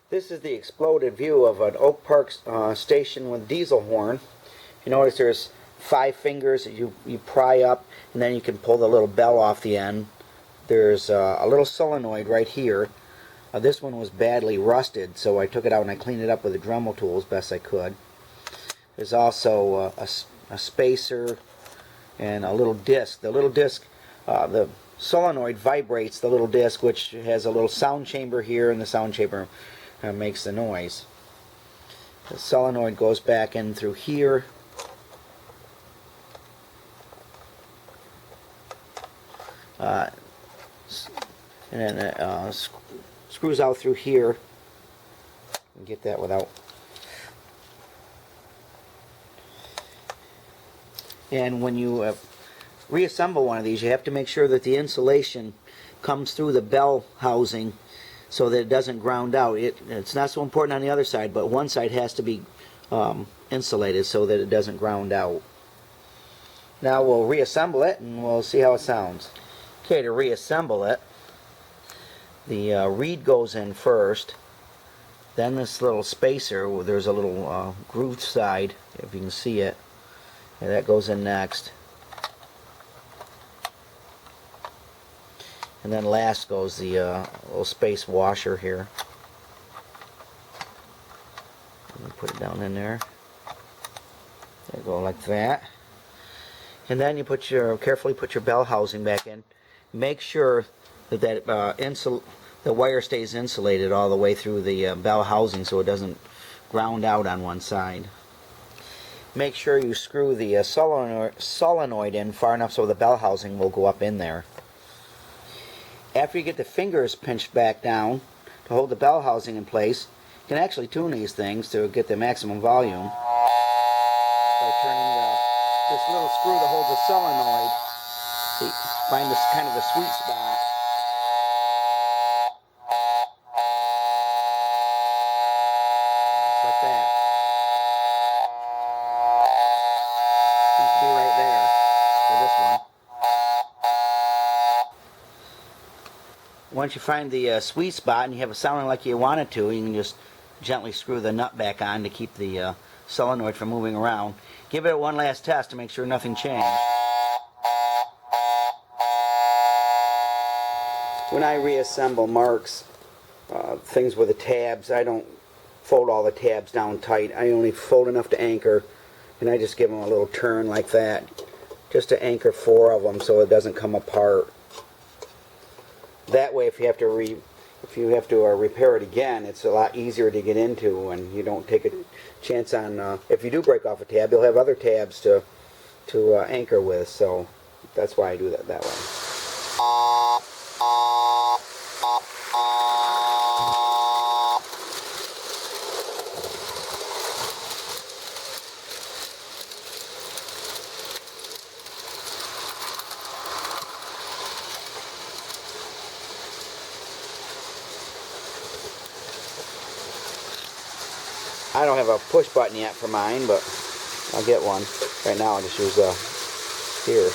This is the exploded view of an Oak Park station with diesel horn. You notice there's 5 fingers that you pry up, and then you can pull the little bell off the end. There's a little solenoid right here. This one was badly rusted, so I took it out and I cleaned it up with a Dremel tool as best I could. There's also a spacer and a little disc. The little disc, the solenoid vibrates the little disc, which has a little sound chamber here, and the sound chamber makes the noise. The solenoid goes back in through here. And then screws out through here. Get that without. And when you reassemble one of these, you have to make sure that the insulation comes through the bell housing so that it doesn't ground out. It's not so important on the other side, but one side has to be insulated so that it doesn't ground out. Now we'll reassemble it and we'll see how it sounds. Okay, to reassemble it, the reed goes in first, then this little spacer, there's a little groove side, if you can see it, and that goes in next. And then last goes the little space washer here. Put it down in there. There you go, like that. And then you carefully put your bell housing back in. Make sure that the wire stays insulated all the way through the bell housing so it doesn't ground out on one side. Make sure you screw the solenoid in far enough so the bell housing will go up in there. After you get the fingers pinched back down to hold the bell housing in place, you can actually tune these things to get the maximum volume by turning this little screw that holds the solenoid. Find this kind of the sweet spot. Just like that. Seems to be right there for this one. Once you find the sweet spot and you have it sounding like you want it to, you can just gently screw the nut back on to keep the solenoid from moving around. Give it one last test to make sure nothing changed. When I reassemble Marx things with the tabs, I don't fold all the tabs down tight. I only fold enough to anchor, and I just give them a little turn like that, just to anchor 4 of them so it doesn't come apart. That way, if you have to repair it again, it's a lot easier to get into, and you don't take a chance on if you do break off a tab, you'll have other tabs to anchor with. So that's why I do that way. I don't have a push button yet for mine, but I'll get one. Right now I'll just use here.